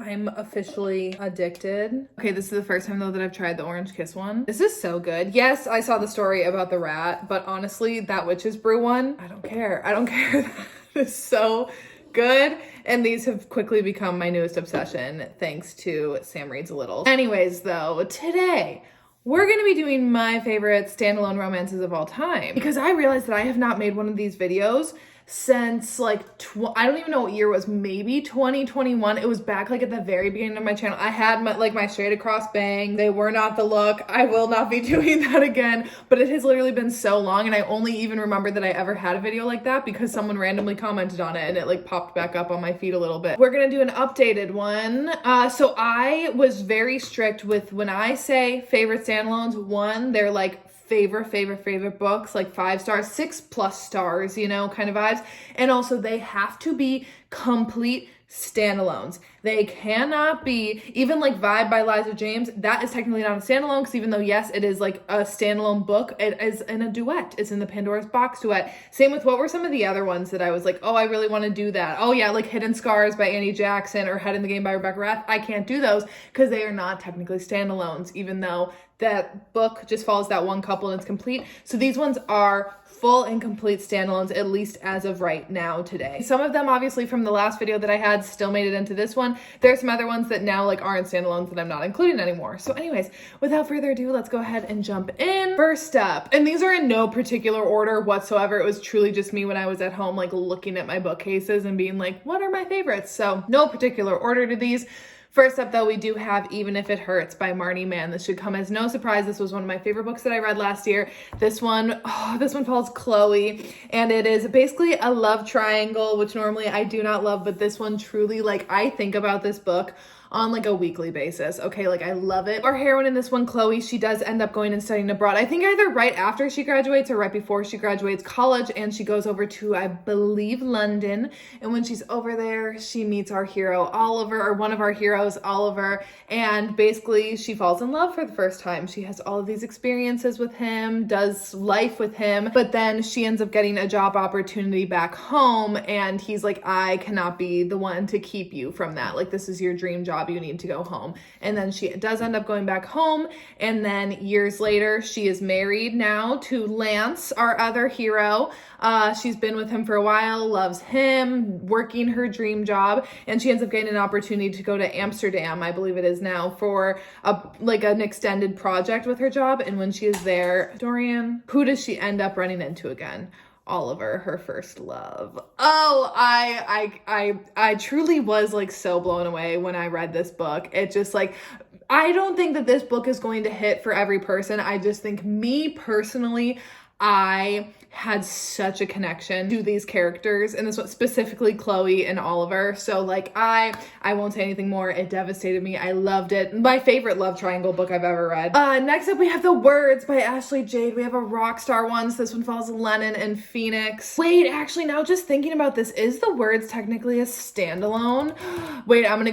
I'm officially addicted. Okay, this is the first time though that I've tried the Orange Kiss one. This is so good. Yes, I saw the story about the rat, but honestly, that Witch's Brew one, I don't care. I don't care. It's so good. And these have quickly become my newest obsession thanks to Sam Reads a Little. Anyways though, today, we're going to be doing my favorite standalone romances of all time because I realized that I have not made one of these videos since like, I don't even know what year it was, maybe 2021. It was back like at the very beginning of my channel. I had my straight across bang. They were not the look. I will not be doing that again, but it has literally been so long and I only even remember that I ever had a video like that because someone randomly commented on it and it like popped back up on my feed a little bit. We're gonna do an updated one. So I was very strict with when I say favorite standalones, one, they're like favorite books, like 5 stars, 6+ stars, you know, kind of vibes. And also they have to be complete standalones. They cannot be, even like Vibe by Liza James, that is technically not a standalone because even though yes, it is like a standalone book, it is in a duet. It's in the Pandora's Box duet. Same with what were some of the other ones that I was like, oh, I really want to do that. Oh yeah, like Hidden Scars by Annie Jackson or Head in the Game by Rebecca Rath. I can't do those because they are not technically standalones, even though that book just follows that one couple and it's complete. So these ones are full and complete standalones, at least as of right now today. Some of them obviously from the last video that I had still made it into this one. There's some other ones that now like aren't standalones that I'm not including anymore. So anyways, without further ado, let's go ahead and jump in. First up, and these are in no particular order whatsoever. It was truly just me when I was at home like looking at my bookcases and being like, what are my favorites? So no particular order to these. First up, though, we do have Even If It Hurts by Marnie Mann. This should come as no surprise. This was one of my favorite books that I read last year. This one follows Chloe, and it is basically a love triangle, which normally I do not love, but this one truly, like, I think about this book on like a weekly basis. Okay, like I love it. Our heroine in this one, Chloe, she does end up going and studying abroad. I think either right after she graduates or right before she graduates college, and she goes over to, I believe, London. And when she's over there, she meets our hero, Oliver, or one of our heroes, Oliver, and basically she falls in love for the first time. She has all of these experiences with him, does life with him, but then she ends up getting a job opportunity back home, and he's like, I cannot be the one to keep you from that. Like, this is your dream job. You need to go home. And then she does end up going back home. And then years later, she is married now to Lance, our other hero. She's been with him for a while, loves him, working her dream job. And she ends up getting an opportunity to go to Amsterdam, I believe it is now, for an extended project with her job. And when she is there, Dorian, who does she end up running into again? Oliver, her first love. Oh, I truly was like so blown away when I read this book. It just like, I don't think that this book is going to hit for every person. I just think me personally, I had such a connection to these characters, and this one specifically Chloe and Oliver. So like I won't say anything more. It devastated me. I loved it. My favorite love triangle book I've ever read. Next up we have The Words by Ashley Jade. We have a rock star one. So this one follows Lennon and Phoenix. Wait, actually now just thinking about this, is The Words technically a standalone? Wait, I'm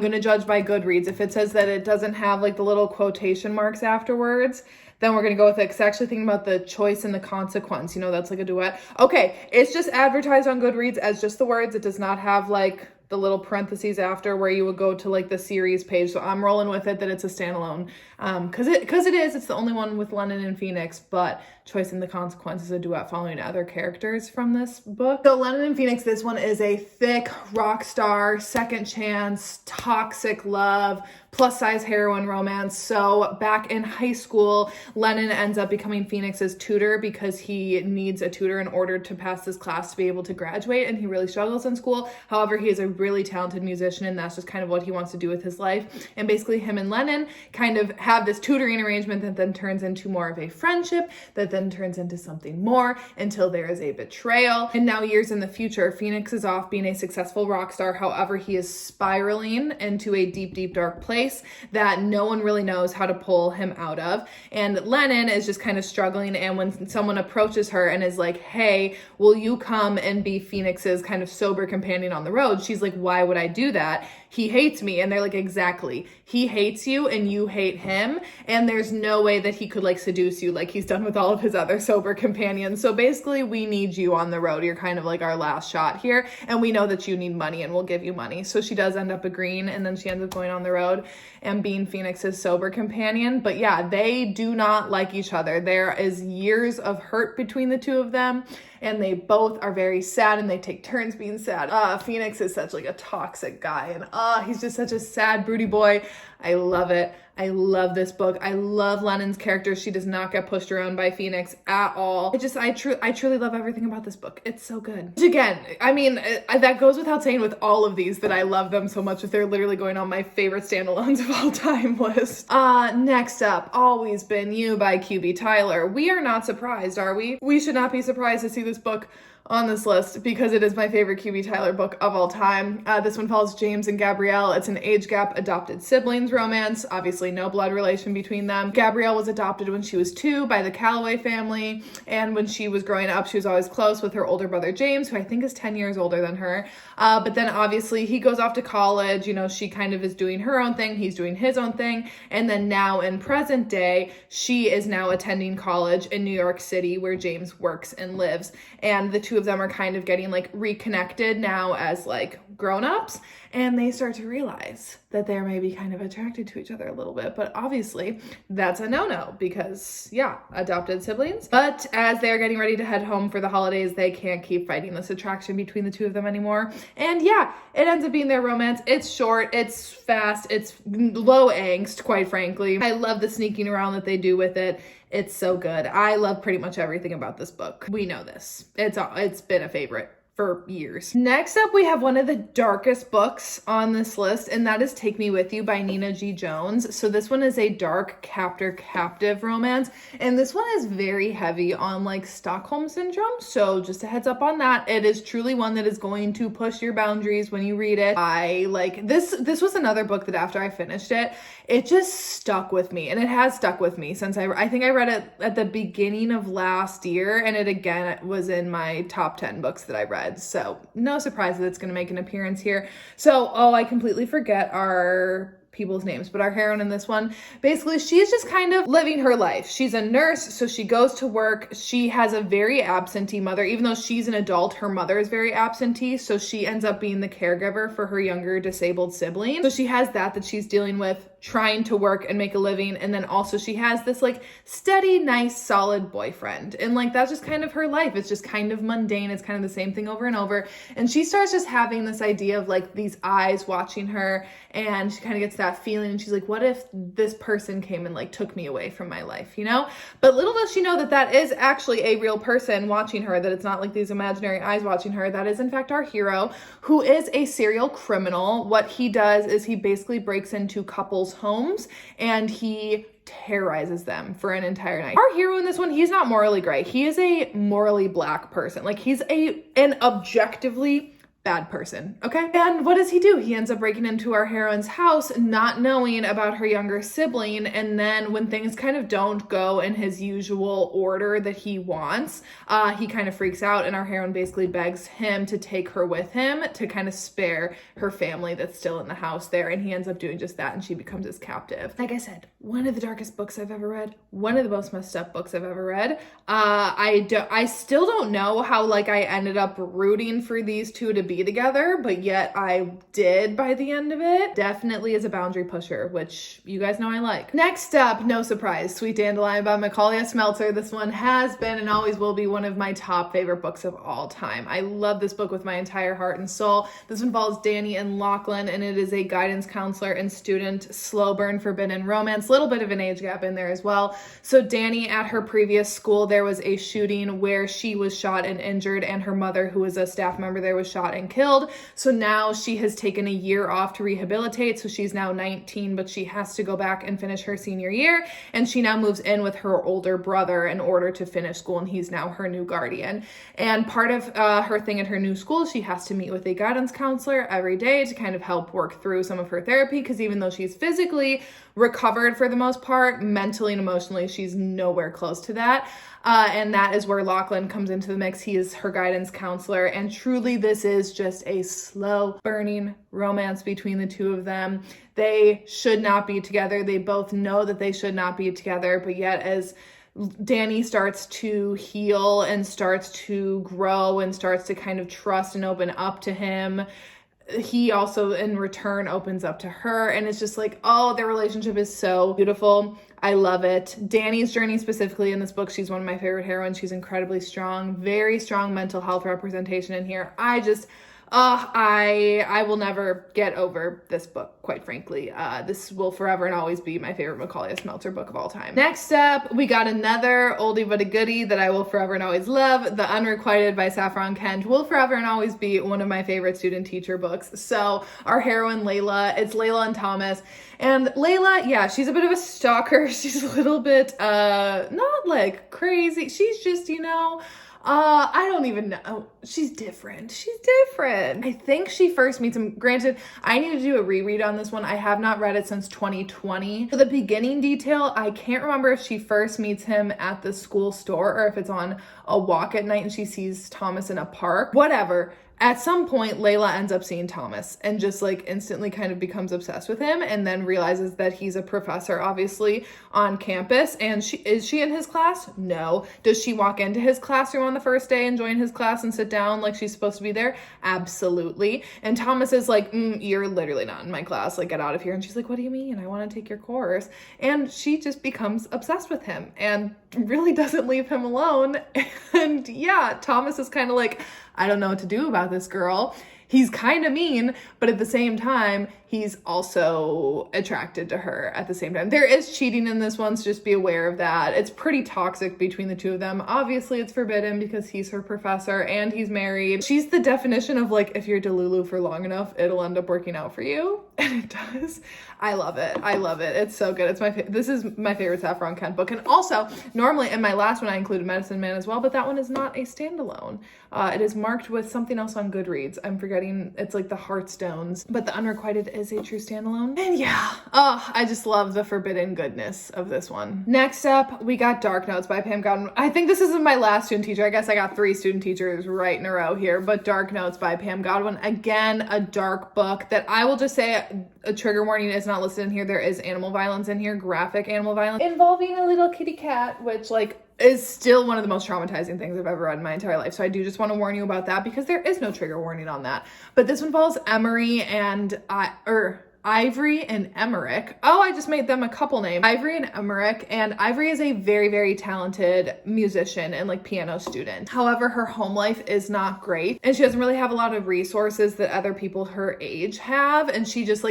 gonna judge by Goodreads. If it says that it doesn't have like the little quotation marks afterwards, then we're going to go with it. Because actually thinking about the choice and the consequence, you know, that's like a duet. Okay, it's just advertised on Goodreads as just The Words. It does not have like the little parentheses after where you would go to like the series page. So I'm rolling with it that it's a standalone. Cause it is, it's the only one with Lennon and Phoenix, but Choice and the Consequence is a duet following other characters from this book. So Lennon and Phoenix, this one is a thick rock star, second chance, toxic love, plus size heroine romance. So back in high school, Lennon ends up becoming Phoenix's tutor because he needs a tutor in order to pass this class to be able to graduate, and he really struggles in school. However, he is a really talented musician, and that's just kind of what he wants to do with his life. And basically him and Lennon kind of have this tutoring arrangement that then turns into more of a friendship, that then turns into something more until there is a betrayal. And now years in the future, Phoenix is off being a successful rock star. However, he is spiraling into a deep, deep, dark place that no one really knows how to pull him out of. And Lennon is just kind of struggling. And when someone approaches her and is like, hey, will you come and be Phoenix's kind of sober companion on the road? She's like, like, why would I do that? He hates me. And they're like, exactly. He hates you and you hate him. And there's no way that he could like seduce you like he's done with all of his other sober companions. So basically we need you on the road. You're kind of like our last shot here. And we know that you need money and we'll give you money. So she does end up agreeing, and then she ends up going on the road and being Phoenix's sober companion. But yeah, they do not like each other. There is years of hurt between the two of them, and they both are very sad, and they take turns being sad. Phoenix is such like a toxic guy, and he's just such a sad, broody boy. I love it. I love this book. I love Lennon's character. She does not get pushed around by Phoenix at all. I truly love everything about this book. It's so good. Which again, I mean, that goes without saying with all of these that I love them so much, if they're literally going on my favorite standalones of all time list. Next up, Always Been You by QB Tyler. We are not surprised, are we? We should not be surprised to see this book on this list because it is my favorite QB Tyler book of all time. This one follows James and Gabrielle. It's an age gap adopted siblings romance. Obviously no blood relation between them. Gabrielle was adopted when she was 2 by the Calloway family, and when she was growing up she was always close with her older brother James, who I think is 10 years older than her. But then obviously he goes off to college. You know, she kind of is doing her own thing, he's doing his own thing, and then now in present day she is now attending college in New York City where James works and lives, and the two of them are kind of getting like reconnected now as like grown-ups, and they start to realize that they're maybe kind of attracted to each other a little bit. But obviously that's a no-no because yeah, adopted siblings. But as they're getting ready to head home for the holidays, they can't keep fighting this attraction between the two of them anymore. And yeah, it ends up being their romance. It's short, it's fast, it's low angst, quite frankly. I love the sneaking around that they do with it. It's so good. I love pretty much everything about this book. We know this. It's been a favorite for years. Next up, we have one of the darkest books on this list, and that is Take Me With You by Nina G. Jones. So this one is a dark captive romance, and this one is very heavy on like Stockholm Syndrome. So just a heads up on that. It is truly one that is going to push your boundaries when you read it. I like this. This was another book that after I finished it, it just stuck with me, and it has stuck with me since I think I read it at the beginning of last year, and it was in my top 10 books that I read. So no surprise that it's going to make an appearance here. So, I completely forget our people's names, but our heroine in this one, basically she's just kind of living her life. She's a nurse, so she goes to work. She has a very absentee mother. Even though she's an adult, her mother is very absentee, so she ends up being the caregiver for her younger disabled sibling. So she has that she's dealing with, trying to work and make a living, and then also she has this like steady, nice, solid boyfriend, and like that's just kind of her life. It's just kind of mundane. It's kind of the same thing over and over, and she starts just having this idea of like these eyes watching her, and she kind of gets that feeling, and she's like, what if this person came and like took me away from my life, you know? But little does she know that that is actually a real person watching her, that it's not like these imaginary eyes watching her. That is in fact our hero, who is a serial criminal. What he does is he basically breaks into couples' homes and he terrorizes them for an entire night. Our hero in this one, he's not morally gray. He is a morally black person. Like he's an objectively bad person, okay? And what does he do? He ends up breaking into our heroine's house, not knowing about her younger sibling, and then when things kind of don't go in his usual order that he wants, he kind of freaks out, and our heroine basically begs him to take her with him to kind of spare her family that's still in the house there, and he ends up doing just that, and she becomes his captive. Like I said, one of the darkest books I've ever read, one of the most messed up books I've ever read. I still don't know how like I ended up rooting for these two to be together, but yet I did by the end of it. Definitely is a boundary pusher, which you guys know I like. Next up, no surprise, Sweet Dandelion by Macaulay Smeltzer. This one has been and always will be one of my top favorite books of all time. I love this book with my entire heart and soul. This one follows Danny and Lachlan, and it is a guidance counselor and student slow burn forbidden romance. Little bit of an age gap in there as well. So Danny, at her previous school, there was a shooting where she was shot and injured, and her mother, who was a staff member there, was shot and killed. So now she has taken a year off to rehabilitate. So she's now 19, but she has to go back and finish her senior year. And she now moves in with her older brother in order to finish school, and he's now her new guardian. And part of her thing at her new school, she has to meet with a guidance counselor every day to kind of help work through some of her therapy, because even though she's physically recovered for the most part, mentally and emotionally, she's nowhere close to that. And that is where Lachlan comes into the mix. He is her guidance counselor, and truly this is is just a slow burning romance between the two of them. They should not be together. They both know that they should not be together, but yet as Danny starts to heal and starts to grow and starts to kind of trust and open up to him, he also in return opens up to her, and it's just like, oh, their relationship is so beautiful. I love it. Danny's journey specifically in this book, she's one of my favorite heroines. She's incredibly strong, very strong mental health representation in here. I will never get over this book, quite frankly. This will forever and always be my favorite Macaulay Melter book of all time. Next up, we got another oldie but a goodie that I will forever and always love. The Unrequited by Saffron Kent will forever and always be one of my favorite student teacher books. So our heroine, Layla, it's Layla and Thomas. And Layla, yeah, she's a bit of a stalker. She's a little bit, not like crazy. She's just, I don't even know. She's different. I think she first meets him. Granted, I need to do a reread on this one. I have not read it since 2020. For the beginning detail, I can't remember if she first meets him at the school store or if it's on a walk at night and she sees Thomas in a park. Whatever. At some point, Layla ends up seeing Thomas and just like instantly kind of becomes obsessed with him, and then realizes that he's a professor, obviously, on campus. And is she in his class? No. Does she walk into his classroom on the first day and join his class and sit down like she's supposed to be there? Absolutely. And Thomas is like, you're literally not in my class. Like, get out of here. And she's like, what do you mean? I want to take your course. And she just becomes obsessed with him and really doesn't leave him alone. And yeah, Thomas is kind of like, I don't know what to do about this girl. He's kind of mean, but at the same time, he's also attracted to her at the same time. There is cheating in this one, so just be aware of that. It's pretty toxic between the two of them. Obviously, it's forbidden because he's her professor and he's married. She's the definition of like, if you're Delulu for long enough, it'll end up working out for you. And it does. I love it. It's so good. This is my favorite Saffron Kent book. And also, normally in my last one, I included Medicine Man as well, but that one is not a standalone. It is marked with something else on Goodreads. I'm forgetting. It's like the Heartstones, but the Unrequited is a true standalone. And yeah, I just love the forbidden goodness of this one. Next up, we got Dark Notes by Pam Godwin. I think this is my last student teacher. I guess I got 3 student teachers right in a row here, but Dark Notes by Pam Godwin. Again, a dark book that I will just say a trigger warning is not listed in here. There is animal violence in here, graphic animal violence involving a little kitty cat, which is still one of the most traumatizing things I've ever read in my entire life. So I do just want to warn you about that because there is no trigger warning on that. But this one follows Emery and Ivory and Emmerich. Oh, I just made them a couple names. Ivory and Emmerich. And Ivory is a very, very talented musician and piano student. However, her home life is not great. And she doesn't really have a lot of resources that other people her age have. And she just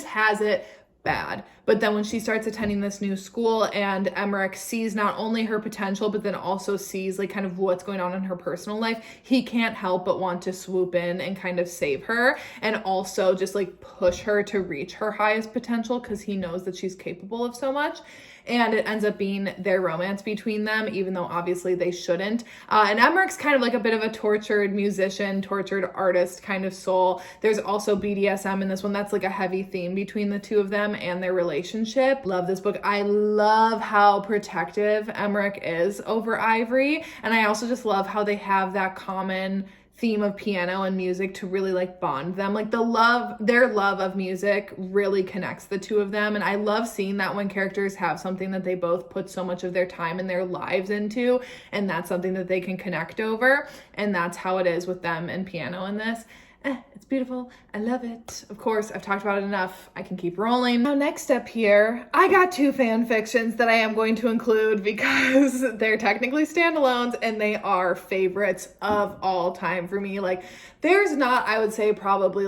has it bad. But then when she starts attending this new school and Emmerich sees not only her potential, but then also sees kind of what's going on in her personal life, he can't help but want to swoop in and kind of save her and also just push her to reach her highest potential because he knows that she's capable of so much. And it ends up being their romance between them, even though obviously they shouldn't. And Emmerich's kind of a bit of a tortured musician, tortured artist kind of soul. There's also BDSM in this one. That's a heavy theme between the two of them and their relationship. Love this book. I love how protective Emmerich is over Ivory. And I also just love how they have that common theme of piano and music to really bond them. Their love of music really connects the two of them. And I love seeing that when characters have something that they both put so much of their time and their lives into, and that's something that they can connect over. And that's how it is with them and piano in this. It's beautiful. I love it. Of course, I've talked about it enough. I can keep rolling. Now, next up here, I got 2 fan fictions that I am going to include because they're technically standalones and they are favorites of all time for me. There's not, I would say, probably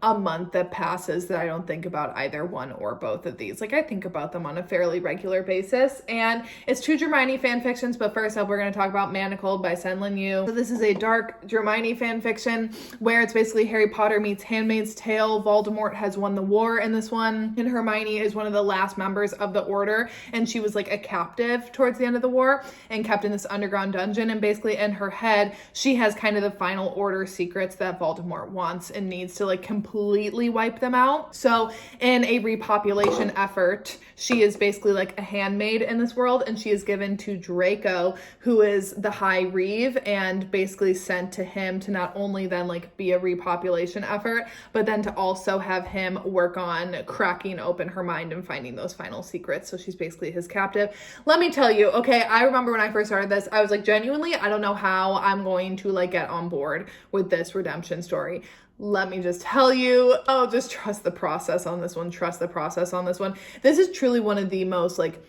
a month that passes that I don't think about either one or both of these. I think about them on a fairly regular basis. And it's 2 Hermione fan fictions, but first up, we're going to talk about Manold by Senlin Yu. So this is a dark Hermione fan fiction where it's basically Harry Potter meets Handmaid's Tale. Voldemort has won the war in this one, and Hermione is one of the last members of the Order, and she was a captive towards the end of the war and kept in this underground dungeon, and basically in her head, she has kind of the final Order secrets that Voldemort wants and needs to completely wipe them out. So in a repopulation effort, she is basically a handmaid in this world, and she is given to Draco, who is the High Reeve, and basically sent to him to not only then be a repopulation population effort, but then to also have him work on cracking open her mind and finding those final secrets. So she's basically his captive. Let me tell you, okay, I remember when I first started this, I was like, genuinely, I don't know how I'm going to like get on board with this redemption story. Let me just tell you, just trust the process on this one. Trust the process on this one. This is truly one of the most like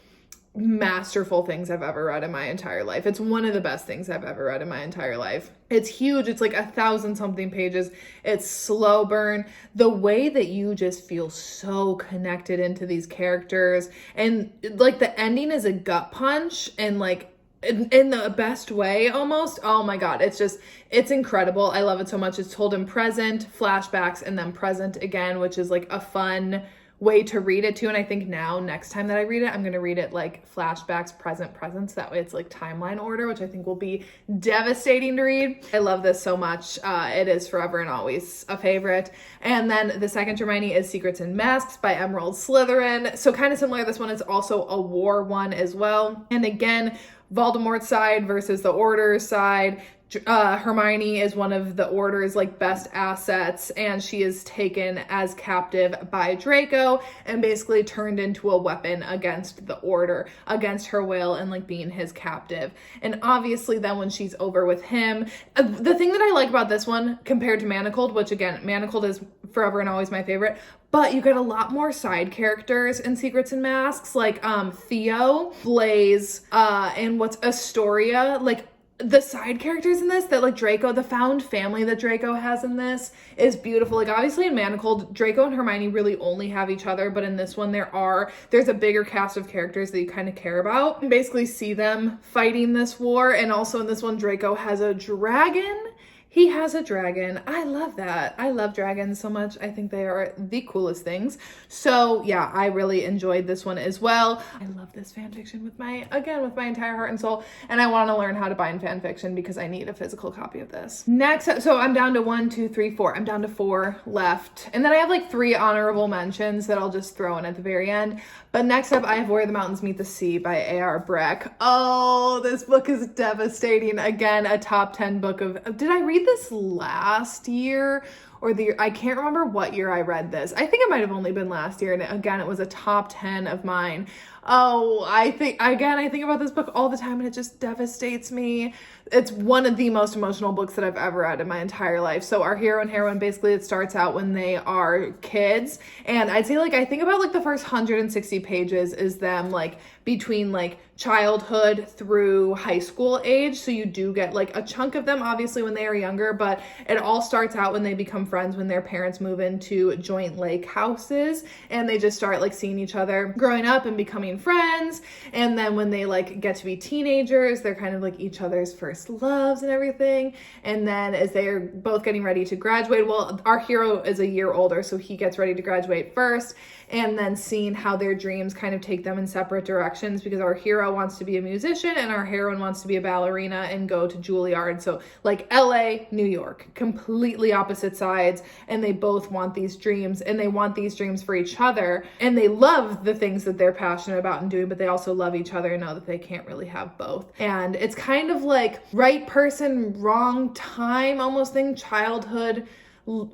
masterful things I've ever read in my entire life. It's one of the best things I've ever read in my entire life. It's huge. It's like 1,000-something pages. It's slow burn. The way that you just feel so connected into these characters, and like the ending is a gut punch, and like in the best way almost. Oh my God. It's incredible. I love it so much. It's told in present, flashbacks, and then present again, which is like a fun way to read it too. And I think now, next time that I read it, I'm going to read it like flashbacks, present, present. So that way it's like timeline order, which I think will be devastating to read. I love this so much. It is forever and always a favorite. And then the second Hermione is Secrets and Masks by Emerald Slytherin. So kind of similar. This one is also a war one as well. And again, Voldemort's side versus the Order's side. Hermione is one of the Order's like best assets, and she is taken as captive by Draco and basically turned into a weapon against the Order, against her will, and like being his captive. And obviously then when she's over with him, the thing that I like about this one compared to Manold, which again, Manold is forever and always my favorite, but you get a lot more side characters in Secrets and Masks, like Theo, Blaze, and what's Astoria, like the side characters in this that like Draco, the found family that Draco has in this is beautiful. Like obviously in Manold, Draco and Hermione really only have each other, but in this one there's a bigger cast of characters that you kind of care about and basically see them fighting this war. And also in this one, Draco has a dragon. He has a dragon. I love that. I love dragons so much. I think they are the coolest things. So yeah, I really enjoyed this one as well. I love this fan fiction with my entire heart and soul. And I want to learn how to bind fan fiction because I need a physical copy of this. Next, so I'm down to 1, 2, 3, 4. I'm down to 4 left. And then I have like 3 honorable mentions that I'll just throw in at the very end. But next up, I have Where the Mountains Meet the Sea by A.R. Breck. Oh, this book is devastating. Again, a top 10 book of, did I read this last year or the year? I can't remember what year I read this. I think it might have only been last year. And again, it was a top 10 of mine. Oh, I think about this book all the time and it just devastates me. It's one of the most emotional books that I've ever read in my entire life. So our hero and heroine, basically it starts out when they are kids. And I'd say like, I think about like the first 160 pages is them like between like childhood through high school age. So you do get like a chunk of them obviously when they are younger, but it all starts out when they become friends, when their parents move into joint lake houses and they just start like seeing each other growing up and becoming friends. And then when they like get to be teenagers, they're kind of like each other's first loves and everything. And then as they're both getting ready to graduate, well, our hero is a year older, so he gets ready to graduate first, and then seeing how their dreams kind of take them in separate directions because our hero wants to be a musician and our heroine wants to be a ballerina and go to Juilliard. So like LA, New York, completely opposite sides, and they both want these dreams and they want these dreams for each other, and they love the things that they're passionate about and doing, but they also love each other and know that they can't really have both. And it's kind of like right person, wrong time almost thing, childhood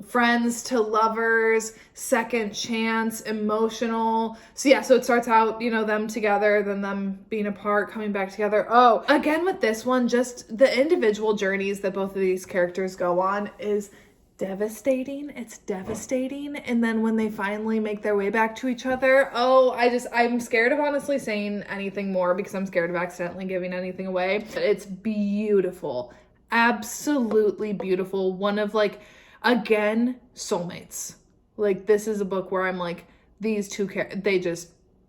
friends to lovers, second chance, emotional. So yeah, so it starts out, you know, them together, then them being apart, coming back together. Oh, again with this one, just the individual journeys that both of these characters go on is devastating. It's devastating. And then when they finally make their way back to each other, I'm scared of honestly saying anything more because I'm scared of accidentally giving anything away. But it's beautiful. Absolutely beautiful. One of like, again, soulmates. Like this is a book where I'm like, these two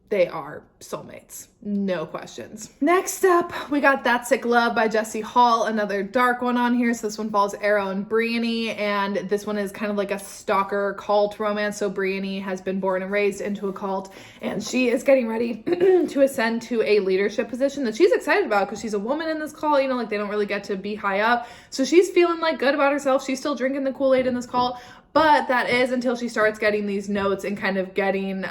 they are soulmates. No questions. Next up, we got That Sick Love by Jessie Hall, another dark one on here. So this one follows Arrow and Briony, and this one is kind of like a stalker cult romance. So Briony has been born and raised into a cult, and she is getting ready to ascend to a leadership position that she's excited about because she's a woman in this cult, you know, like they don't really get to be high up. So she's feeling like good about herself. She's still drinking the Kool-Aid in this cult. But that is until she starts getting these notes and kind of getting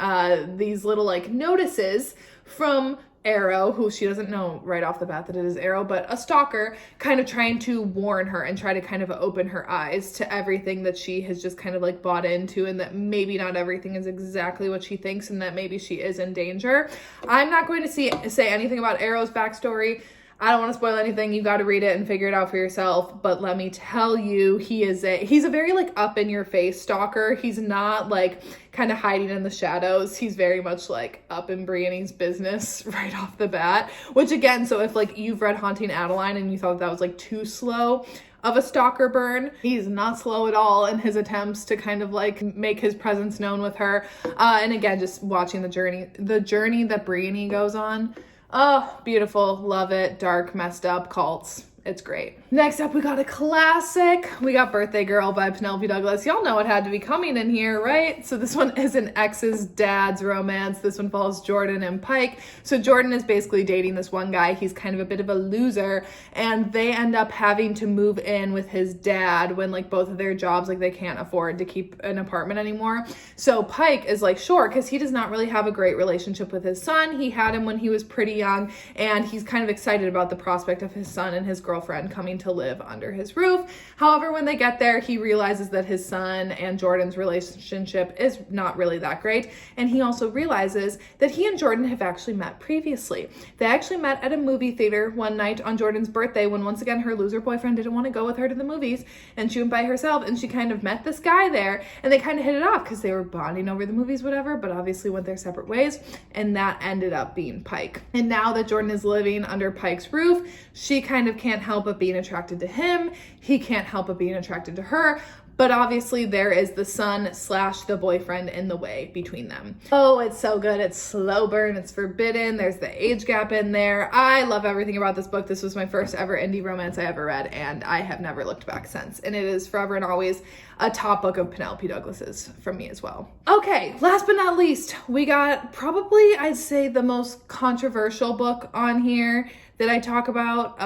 these little like notices from Arrow, who she doesn't know right off the bat that it is Arrow, but a stalker, kind of trying to warn her and try to kind of open her eyes to everything that she has just kind of like bought into, and that maybe not everything is exactly what she thinks, and that maybe she is in danger. I'm not going to say anything about Arrow's backstory. I don't want to spoil anything. You got to read it and figure it out for yourself. But let me tell you, he's a very like up in your face stalker. He's not like kind of hiding in the shadows. He's very much like up in Brianne's business right off the bat. Which again, so if like you've read Haunting Adeline and you thought that was like too slow of a stalker burn, he's not slow at all in his attempts to kind of like make his presence known with her. And again, just watching the journey that Brianne goes on. Oh, beautiful. Love it. Dark, messed up, cults. It's great. Next up, we got a classic. We got Birthday Girl by Penelope Douglas. Y'all know what had to be coming in here, right? So this one is an ex's dad's romance. This one follows Jordan and Pike. So Jordan is basically dating this one guy. He's kind of a bit of a loser, and they end up having to move in with his dad when like both of their jobs, like they can't afford to keep an apartment anymore. So Pike is like, sure, because he does not really have a great relationship with his son. He had him when he was pretty young, and he's kind of excited about the prospect of his son and his girlfriend coming to live under his roof. However, when they get there, he realizes that his son and Jordan's relationship is not really that great. And he also realizes that he and Jordan have actually met previously. They actually met at a movie theater one night on Jordan's birthday when once again her loser boyfriend didn't want to go with her to the movies and she went by herself, and she kind of met this guy there and they kind of hit it off because they were bonding over the movies, whatever, but obviously went their separate ways, and that ended up being Pike. And now that Jordan is living under Pike's roof, she kind of can't help but being attracted to him. He can't help but being attracted to her. But obviously there is the son / the boyfriend in the way between them. Oh, it's so good. It's slow burn. It's forbidden. There's the age gap in there. I love everything about this book. This was my first ever indie romance I ever read, and I have never looked back since. And it is forever and always a top book of Penelope Douglas's from me as well. Okay, last but not least, we got probably, I'd say, the most controversial book on here that I talk about,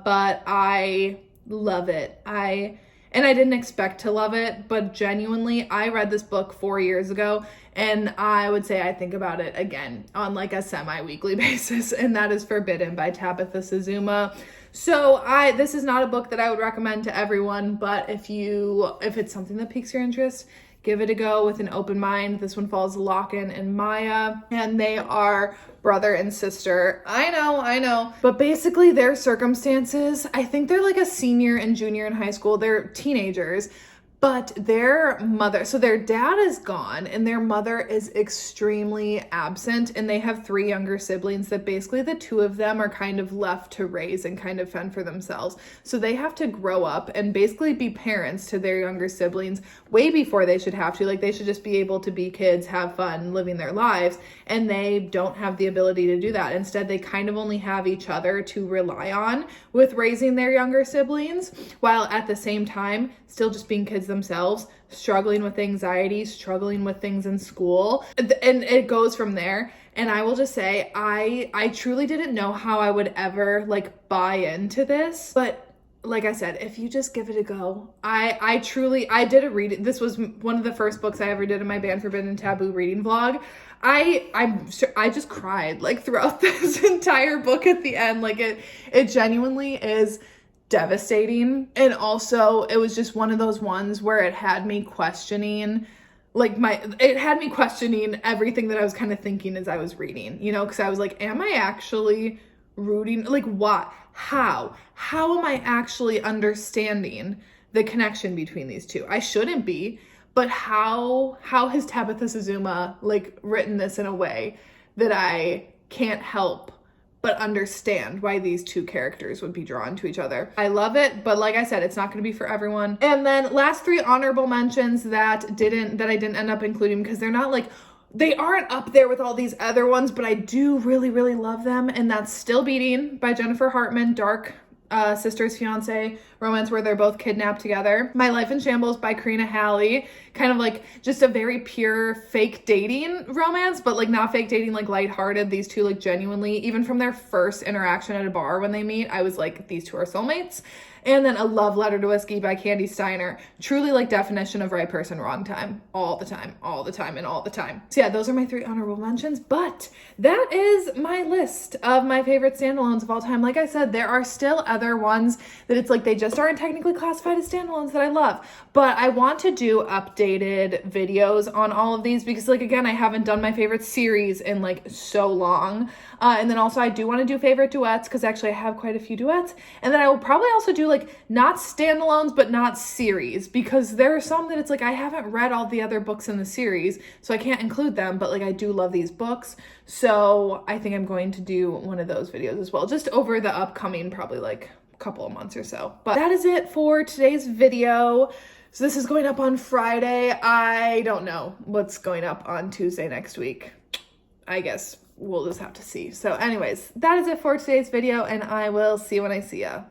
but I love it. And I didn't expect to love it, but genuinely, I read this book 4 years ago, and I would say I think about it again on like a semi-weekly basis, and that is Forbidden by Tabitha Suzuma. So this is not a book that I would recommend to everyone, but if it's something that piques your interest, give it a go with an open mind. This one follows Lachlan and Maya, and they are brother and sister. I know. But basically their circumstances, I think they're like a senior and junior in high school. They're teenagers. But their mother, so their dad is gone and their mother is extremely absent, and they have 3 younger siblings that basically the 2 of them are kind of left to raise and kind of fend for themselves. So they have to grow up and basically be parents to their younger siblings way before they should have to. Like they should just be able to be kids, have fun, living their lives, and they don't have the ability to do that. Instead, they kind of only have each other to rely on with raising their younger siblings, while at the same time still just being kids themselves, struggling with anxiety, struggling with things in school, and it goes from there. And I will just say, I truly didn't know how I would ever like buy into this, but like I said, if you just give it a go, I did a read. This was one of the first books I ever did in my Banned, Forbidden, and Taboo reading vlog. I just cried like throughout this entire book at the end. Like it genuinely is devastating. And also it was just one of those ones where it had me questioning everything that I was kind of thinking as I was reading, because I was like, am I actually rooting? Like what? How am I actually understanding the connection between these two? I shouldn't be, but how has Tabitha Suzuma like written this in a way that I can't help but understand why these 2 characters would be drawn to each other? I love it, but like I said, it's not going to be for everyone. And then last 3 honorable mentions that I didn't end up including because they're not like, they aren't up there with all these other ones, but I do really, really love them. And that's Still Beating by Jennifer Hartman, Dark Sister's fiance, romance where they're both kidnapped together. My Life in Shambles by Karina Halley, kind of like just a very pure fake dating romance, but like not fake dating, like lighthearted. These two like genuinely, even from their first interaction at a bar when they meet, I was like, these two are soulmates. And then A Love Letter to Whiskey by Candy Steiner. Truly like definition of right person, wrong time. All the time, all the time, and all the time. So yeah, those are my 3 honorable mentions, but that is my list of my favorite standalones of all time. Like I said, there are still other ones that it's like they just aren't technically classified as standalones that I love. But I want to do updated videos on all of these because like, again, I haven't done my favorite series in like so long. And then also I do want to do favorite duets because actually I have quite a few duets. And then I will probably also do like not standalones, but not series, because there are some that it's like I haven't read all the other books in the series, so I can't include them, but like I do love these books. So I think I'm going to do one of those videos as well, just over the upcoming probably like couple of months or so. But that is it for today's video. So this is going up on Friday. I don't know what's going up on Tuesday next week. I guess we'll just have to see. So anyways, that is it for today's video, and I will see you when I see ya.